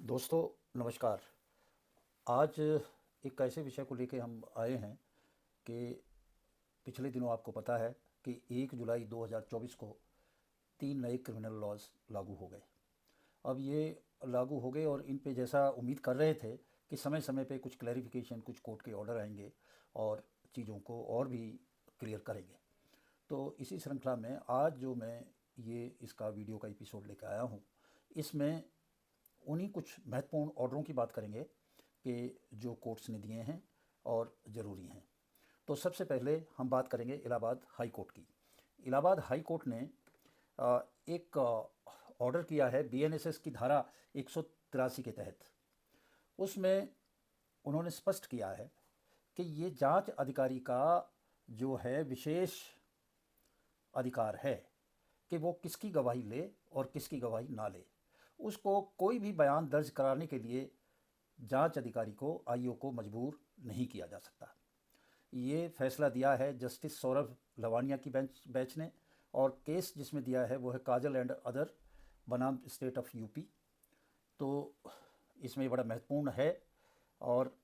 दोस्तों नमस्कार। आज एक ऐसे विषय को लेके हम आए हैं कि पिछले दिनों आपको पता है कि 1 जुलाई 2024 को 3 नए क्रिमिनल लॉज लागू हो गए। अब ये लागू हो गए और इन पे जैसा उम्मीद कर रहे थे कि समय समय पे कुछ क्लैरिफिकेशन, कुछ कोर्ट के ऑर्डर आएंगे और चीज़ों को और भी क्लियर करेंगे। तो इसी श्रृंखला में आज जो मैं ये इसका वीडियो का एपिसोड लेकर आया हूँ, इसमें उन्हीं कुछ महत्वपूर्ण ऑर्डरों की बात करेंगे कि जो कोर्ट्स ने दिए हैं और ज़रूरी हैं। तो सबसे पहले हम बात करेंगे इलाहाबाद हाई कोर्ट की। इलाहाबाद हाई कोर्ट ने एक ऑर्डर किया है बीएनएसएस की धारा 183 के तहत। उसमें उन्होंने स्पष्ट किया है कि ये जांच अधिकारी का जो है विशेष अधिकार है कि वो किसकी गवाही ले और किसकी गवाही ना ले। उसको कोई भी बयान दर्ज कराने के लिए जांच अधिकारी को, आईओ को मजबूर नहीं किया जा सकता। ये फैसला दिया है जस्टिस सौरभ लवानिया की बेंच ने, और केस जिसमें दिया है वो है काजल एंड अदर बनाम स्टेट ऑफ यूपी। तो इसमें बड़ा महत्वपूर्ण है। और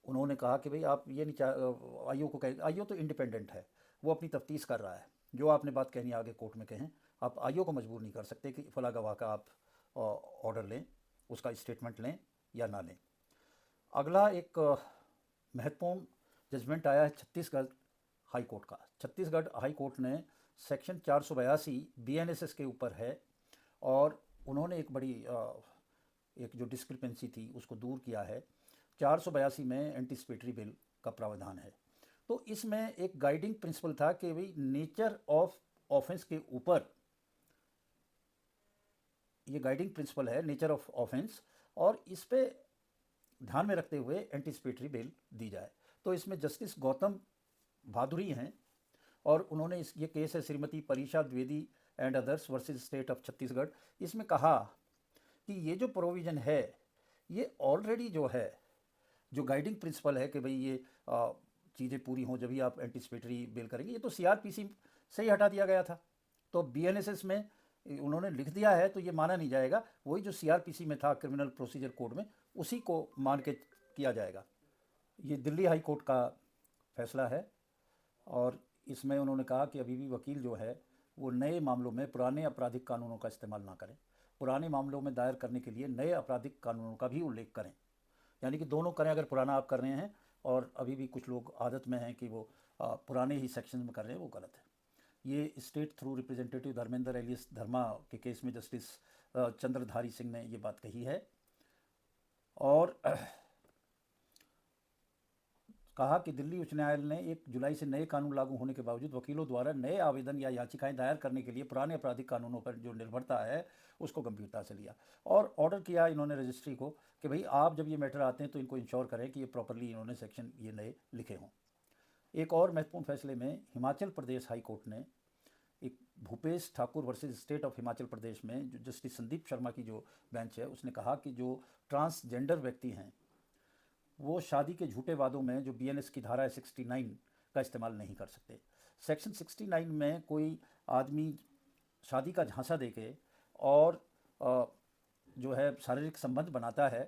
उन्होंने कहा कि भाई आप ये नहीं चाह, आईओ को कह, आईओ तो इंडिपेंडेंट है, वो अपनी तफ्तीश कर रहा है। जो आपने बात कहनी है आगे कोर्ट में कहें, आप आईओ को मजबूर नहीं कर सकते कि फला गवाह का आप ऑर्डर लें, उसका स्टेटमेंट लें या ना लें। अगला एक महत्वपूर्ण जजमेंट आया है छत्तीसगढ़ हाई कोर्ट का। छत्तीसगढ़ हाई कोर्ट ने सेक्शन 482 बीएनएसएस के ऊपर है, और उन्होंने एक बड़ी एक जो डिस्क्रिपेंसी थी उसको दूर किया है। 482 में एंटीसिपेटरी बिल का प्रावधान है। तो इसमें एक गाइडिंग प्रिंसिपल था कि भाई नेचर ऑफ ऑफेंस के ऊपर, ये गाइडिंग प्रिंसिपल है नेचर ऑफ ऑफेंस, और इस पे ध्यान में रखते हुए एंटीसिपेटरी बेल दी जाए। तो इसमें जस्टिस गौतम भादुरी हैं, और उन्होंने ये केस है श्रीमती परीक्षा Dwivedi and others versus state of Chhattisgarh. इसमें कहा कि ये जो प्रोविज़न है ये ऑलरेडी जो है, जो गाइडिंग प्रिंसिपल है कि भाई ये चीज़ें पूरी हों जब भी आप एंटीसिपेटरी बेल करेंगे, ये तो सीआरपीसी से ही हटा दिया गया था। तो बीएनएसएस में उन्होंने लिख दिया है तो ये माना नहीं जाएगा, वही जो सीआरपीसी में था क्रिमिनल प्रोसीजर कोड में, उसी को मान के किया जाएगा। ये दिल्ली हाई कोर्ट का फैसला है। और इसमें उन्होंने कहा कि अभी भी वकील जो है वो नए मामलों में पुराने आपराधिक कानूनों का इस्तेमाल ना करें। पुराने मामलों में दायर करने के लिए नए आपराधिक कानूनों का भी उल्लेख करें, यानी कि दोनों करें। अगर पुराना आप कर रहे हैं और अभी भी कुछ लोग आदत में हैं कि वो पुराने ही सेक्शन में कर रहे हैं, वो गलत है। ये state through representative Dharmendra alias Dharma के केस में जस्टिस चंद्रधारी सिंह ने ये बात कही है। और कहा कि दिल्ली उच्च न्यायालय ने 1 जुलाई से नए कानून लागू होने के बावजूद वकीलों द्वारा नए आवेदन या याचिकाएं दायर करने के लिए पुराने आपराधिक कानूनों पर जो निर्भरता है उसको गंभीरता से लिया, और ऑर्डर किया इन्होंने रजिस्ट्री को कि भाई आप जब ये मैटर आते हैं तो इनको इंश्योर करें कि ये प्रॉपरली इन्होंने सेक्शन ये नए लिखे हों। एक और महत्वपूर्ण फैसले में हिमाचल प्रदेश हाई कोर्ट ने एक Bhupesh Thakur versus state of Himachal Pradesh में जो जस्टिस संदीप शर्मा की जो बेंच है, उसने कहा कि जो ट्रांसजेंडर व्यक्ति हैं वो शादी के झूठे वादों में जो बीएनएस की धारा है 69 का इस्तेमाल नहीं कर सकते। सेक्शन 69 में कोई आदमी शादी का झांसा देके और जो है शारीरिक संबंध बनाता है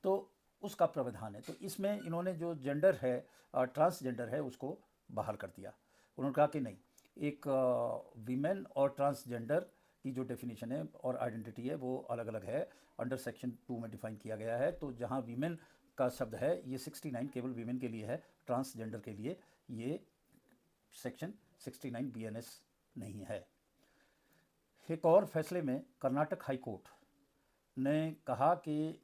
तो उसका प्रावधान है। तो इसमें इन्होंने जो जेंडर है, ट्रांसजेंडर है, उसको बाहर कर दिया। उन्होंने कहा कि नहीं, एक वीमेन और ट्रांसजेंडर की जो डेफिनेशन है और आइडेंटिटी है वो अलग अलग है, अंडर सेक्शन 2 में डिफाइन किया गया है। तो जहाँ वीमेन का शब्द है ये 69 केवल वीमेन के लिए है, ट्रांसजेंडर के लिए ये सेक्शन 69 बीएनएस नहीं है। एक और फैसले में कर्नाटक हाई कोर्ट ने कहा कि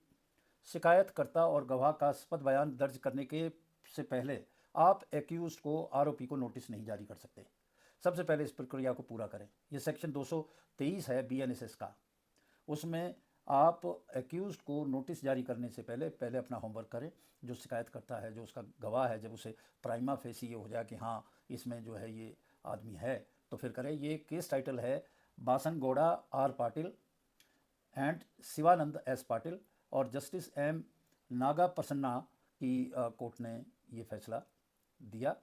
शिकायतकर्ता और गवाह का स्पष्ट बयान दर्ज करने के से पहले आप एक्यूज को, आरोपी को नोटिस नहीं जारी कर सकते। सबसे पहले इस प्रक्रिया को पूरा करें। ये सेक्शन 223 है बीएनएसएस का। उसमें आप एक्यूज को नोटिस जारी करने से पहले पहले अपना होमवर्क करें। जो शिकायत करता है, जो उसका गवाह है, जब उसे प्राइमा फेसी ये हो जाए कि हाँ इसमें जो है ये आदमी है, तो फिर करें। ये केस टाइटल है Basanagouda R Patil and Shivanand S Patil, और जस्टिस एम नागा प्रसन्ना की कोर्ट ने ये फैसला दिया।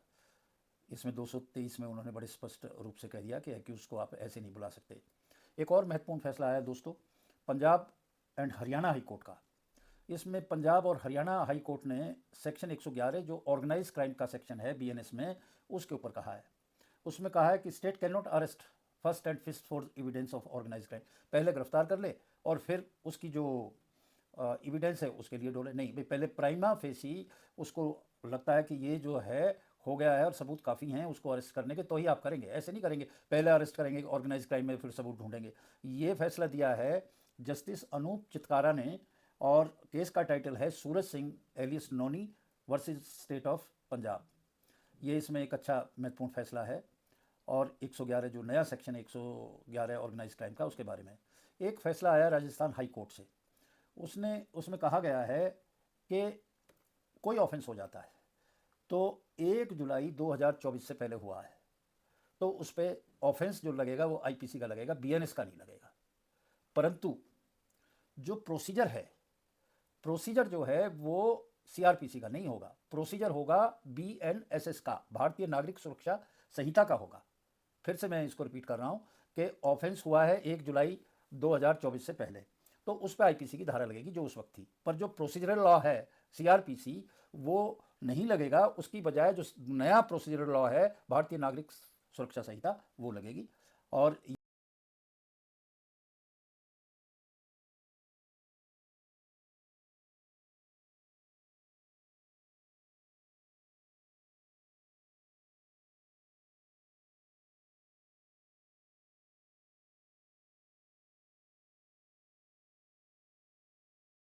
इसमें 223 में उन्होंने बड़े स्पष्ट रूप से कह दिया कि एक्यूज को आप ऐसे नहीं बुला सकते। एक और महत्वपूर्ण फैसला आया दोस्तों, Punjab and Haryana high court का। इसमें पंजाब और हरियाणा हाई कोर्ट ने सेक्शन 111 जो ऑर्गेनाइज क्राइम का सेक्शन है बीएनएस में, उसके ऊपर कहा है। उसमें कहा है कि state can not arrest first and fish for evidence of organise crime, पहले गिरफ्तार कर ले और फिर उसकी जो एविडेंस है उसके लिए डोले नहीं भाई, पहले प्राइमा फेसी उसको लगता है कि ये जो है हो गया है और सबूत काफ़ी हैं उसको अरेस्ट करने के, तो ही आप करेंगे। ऐसे नहीं करेंगे पहले अरेस्ट करेंगे ऑर्गेनाइज क्राइम में फिर सबूत ढूंढेंगे। ये फैसला दिया है जस्टिस अनूप चितकारा ने, और केस का टाइटल है Suraj Singh alias Noni versus state of Punjab. ये इसमें एक अच्छा महत्वपूर्ण फैसला है। और 111 जो नया सेक्शन 111 ऑर्गेनाइज क्राइम का, उसके बारे में एक फैसला आया राजस्थान हाई कोर्ट से। उसमें कहा गया है कि कोई ऑफेंस हो जाता है तो 1 जुलाई 2024 से पहले हुआ है तो उस पर ऑफेंस जो लगेगा वो आईपीसी का लगेगा, बीएनएस का नहीं लगेगा। परंतु जो प्रोसीजर जो है वो सीआरपीसी का नहीं होगा, प्रोसीजर होगा बीएनएसएस का, भारतीय नागरिक सुरक्षा संहिता का होगा। फिर से मैं इसको रिपीट कर रहा हूं कि ऑफेंस हुआ है 1 जुलाई 2024 से पहले तो उस पर आईपीसी की धारा लगेगी जो उस वक्त थी, पर जो प्रोसीजरल लॉ है सीआरपीसी वो नहीं लगेगा, उसकी बजाय जो नया प्रोसीजरल लॉ है भारतीय नागरिक सुरक्षा संहिता वो लगेगी। और